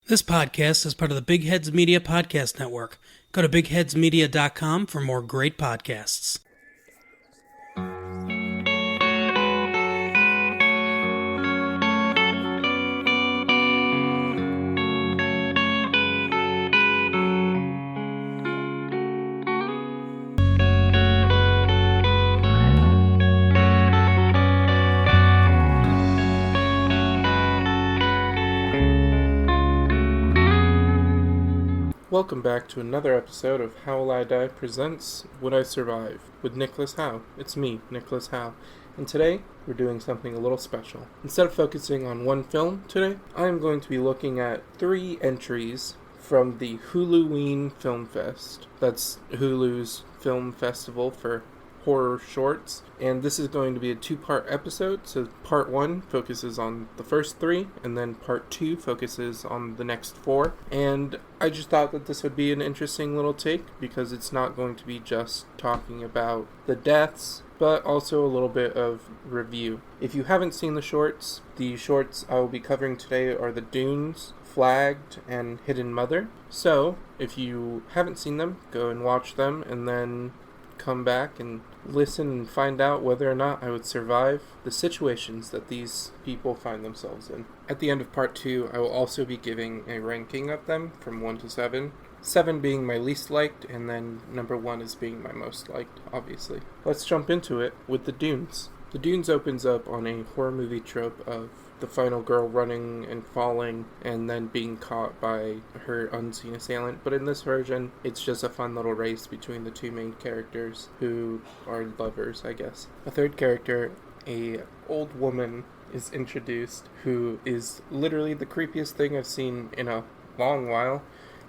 This podcast is part of the Big Heads Media Podcast Network. Go to bigheadsmedia.com for more great podcasts. Welcome back to another episode of How Will I Die presents Would I Survive with Nicholas Howe. It's me, Nicholas Howe, and today we're doing something a little special. Instead of focusing on one film today, I'm going to be looking at 3 entries from the Huluween Film Fest. That's Hulu's film festival for horror shorts, and this is going to be a 2-part episode. So part 1 focuses on the first 3, and then part 2 focuses on the next 4. And I just thought that this would be an interesting little take, because it's not going to be just talking about the deaths, but also a little bit of review. If you haven't seen the shorts I will be covering today are The Dunes, Flagged, and Hidden Mother. So if you haven't seen them, go and watch them, and then come back and listen and find out whether or not I would survive the situations that these people find themselves in. At the end of part 2, I will also be giving a ranking of them from 1 to 7. 7 being my least liked, and then number 1 is being my most liked, obviously. Let's jump into it with The Dunes. The Dunes opens up on a horror movie trope of the final girl running and falling and then being caught by her unseen assailant, but in this version it's just a fun little race between the 2 main characters who are lovers, I guess. A third character, a old woman, is introduced who is literally the creepiest thing I've seen in a long while,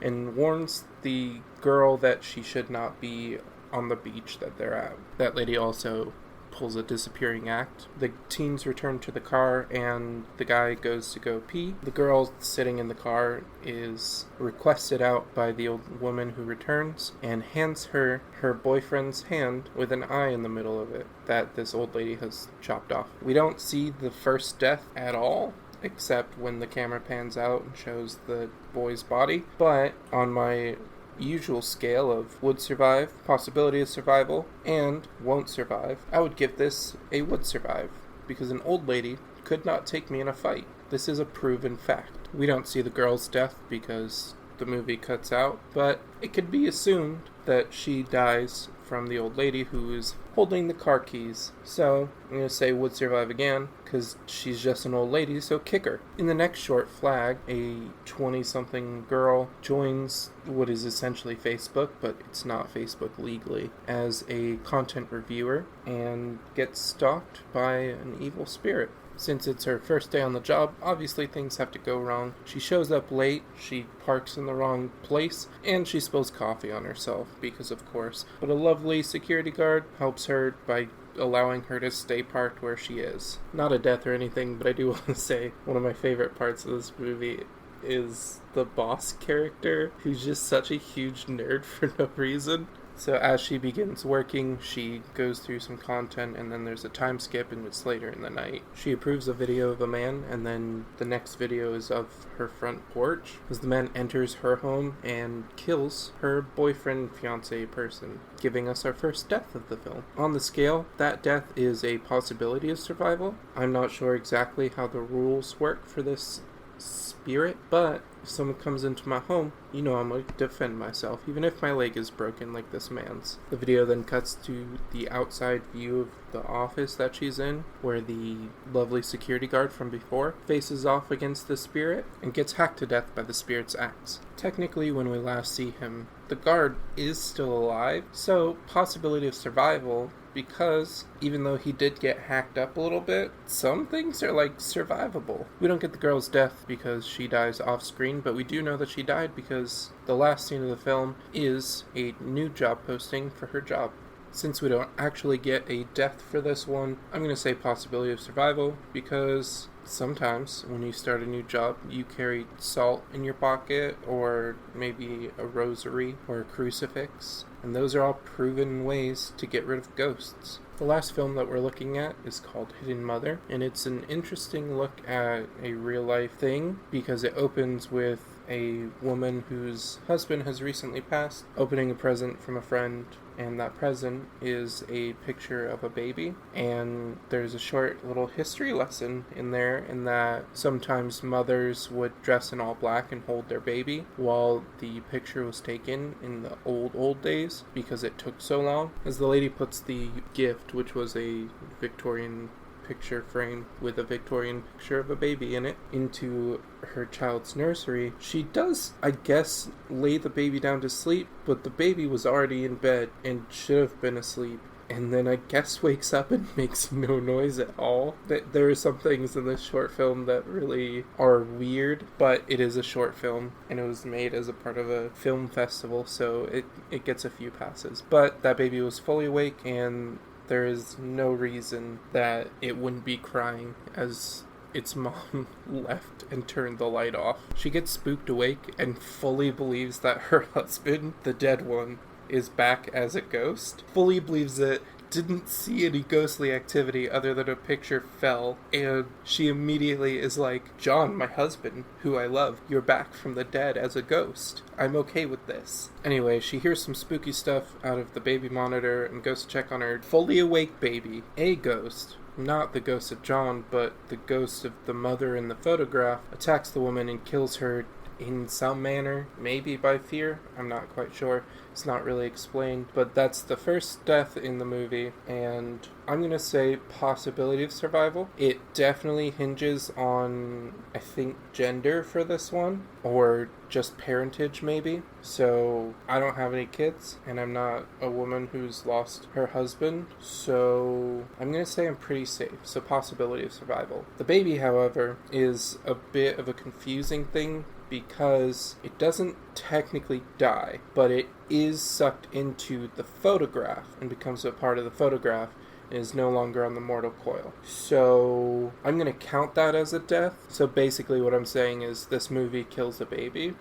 and warns the girl that she should not be on the beach that they're at. That lady also pulls a disappearing act. The teens return to the car and the guy goes to go pee. The girl sitting in the car is requested out by the old woman who returns and hands her boyfriend's hand with an eye in the middle of it that this old lady has chopped off. We don't see the first death at all, except when the camera pans out and shows the boy's body. But on my usual scale of would survive, possibility of survival, and won't survive, I would give this a would survive, because an old lady could not take me in a fight. This is a proven fact. We don't see the girl's death because the movie cuts out, but it could be assumed that she dies from the old lady who is holding the car keys. So I'm going to say would survive again, because she's just an old lady, so kick her. In the next short, Flag, a 20-something girl joins what is essentially Facebook, but it's not Facebook legally, as a content reviewer, and gets stalked by an evil spirit. Since it's her first day on the job, obviously things have to go wrong. She shows up late, she parks in the wrong place, and she spills coffee on herself, because of course. But a lovely security guard helps her by allowing her to stay parked where she is. Not a death or anything, but I do want to say one of my favorite parts of this movie is the boss character, who's just such a huge nerd for no reason. So as she begins working, she goes through some content, and then there's a time skip, and it's later in the night. She approves a video of a man, and then the next video is of her front porch, as the man enters her home and kills her boyfriend, fiancé person, giving us our first death of the film. On the scale, that death is a possibility of survival. I'm not sure exactly how the rules work for this spirit, but if someone comes into my home, you know I'm going to defend myself, even if my leg is broken like this man's. The video then cuts to the outside view of the office that she's in, where the lovely security guard from before faces off against the spirit and gets hacked to death by the spirit's axe. Technically, when we last see him, the guard is still alive, so possibility of survival, because even though he did get hacked up a little bit, some things are like survivable. We don't get the girl's death because she dies off screen, but we do know that she died because the last scene of the film is a new job posting for her job. Since we don't actually get a death for this one, I'm going to say possibility of survival, because sometimes when you start a new job, you carry salt in your pocket, or maybe a rosary or a crucifix, and those are all proven ways to get rid of ghosts. The last film that we're looking at is called Hidden Mother, and it's an interesting look at a real-life thing because it opens with a woman whose husband has recently passed, opening a present from a friend, and that present is a picture of a baby. And there's a short little history lesson in there, in that sometimes mothers would dress in all black and hold their baby while the picture was taken in the old days, because it took so long. As the lady puts the gift, which was a Victorian picture frame with a Victorian picture of a baby in it, into her child's nursery, she does, I guess, lay the baby down to sleep, but the baby was already in bed and should have been asleep, and then I guess wakes up and makes no noise at all. There are some things in this short film that really are weird, but it is a short film and it was made as a part of a film festival, so it gets a few passes. But that baby was fully awake, and there is no reason that it wouldn't be crying as its mom left and turned the light off. She gets spooked awake and fully believes that her husband, the dead one, is back as a ghost. Fully believes it, didn't see any ghostly activity other than a picture fell, and she immediately is like, John, my husband, who I love, you're back from the dead as a ghost. I'm okay with this. Anyway, she hears some spooky stuff out of the baby monitor and goes to check on her fully awake baby. A ghost, not the ghost of John, but the ghost of the mother in the photograph, attacks the woman and kills her in some manner, maybe by fear, I'm not quite sure. It's not really explained, but that's the first death in the movie, and I'm gonna say possibility of survival. It definitely hinges on, I think, gender for this one, or just parentage maybe. So I don't have any kids, and I'm not a woman who's lost her husband, so I'm gonna say I'm pretty safe. So possibility of survival. The baby, however, is a bit of a confusing thing, because it doesn't technically die, but it is sucked into the photograph and becomes a part of the photograph and is no longer on the mortal coil. So I'm going to count that as a death. So basically what I'm saying is this movie kills a baby.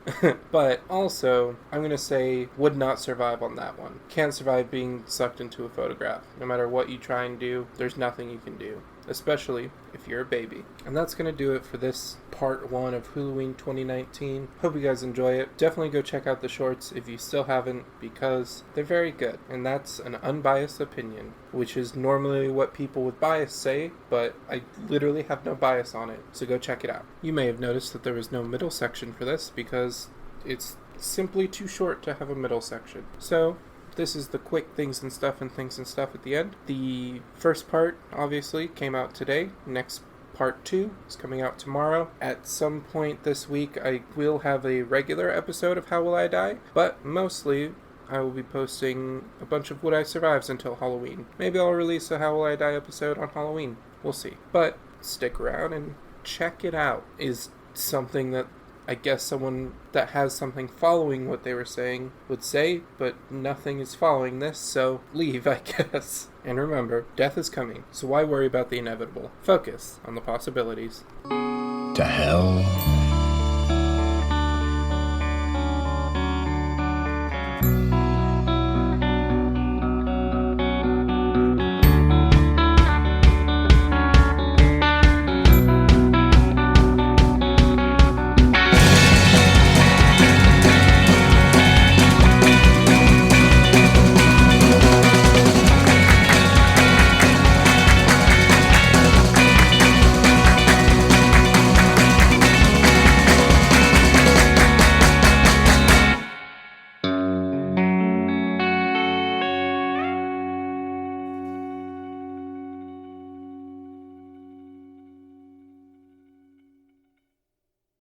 But also, I'm going to say would not survive on that one. Can't survive being sucked into a photograph. No matter what you try and do, there's nothing you can do, especially if you're a baby. And that's going to do it for this part 1 of Huluween 2019. Hope you guys enjoy it. Definitely go check out the shorts if you still haven't, because they're very good. And that's an unbiased opinion, which is normally what people with bias say, but I literally have no bias on it. So go check it out. You may have noticed that there was no middle section for this, because it's simply too short to have a middle section. So this is the quick things and stuff at the end. The first part, obviously, came out today. Next part 2 is coming out tomorrow. At some point this week, I will have a regular episode of How Will I Die? But mostly, I will be posting a bunch of Would I Survives until Halloween. Maybe I'll release a How Will I Die episode on Halloween. We'll see. But stick around and check it out. Is something that I guess someone that has something following what they were saying would say, but nothing is following this, so leave, I guess. And remember, death is coming, so why worry about the inevitable? Focus on the possibilities. To hell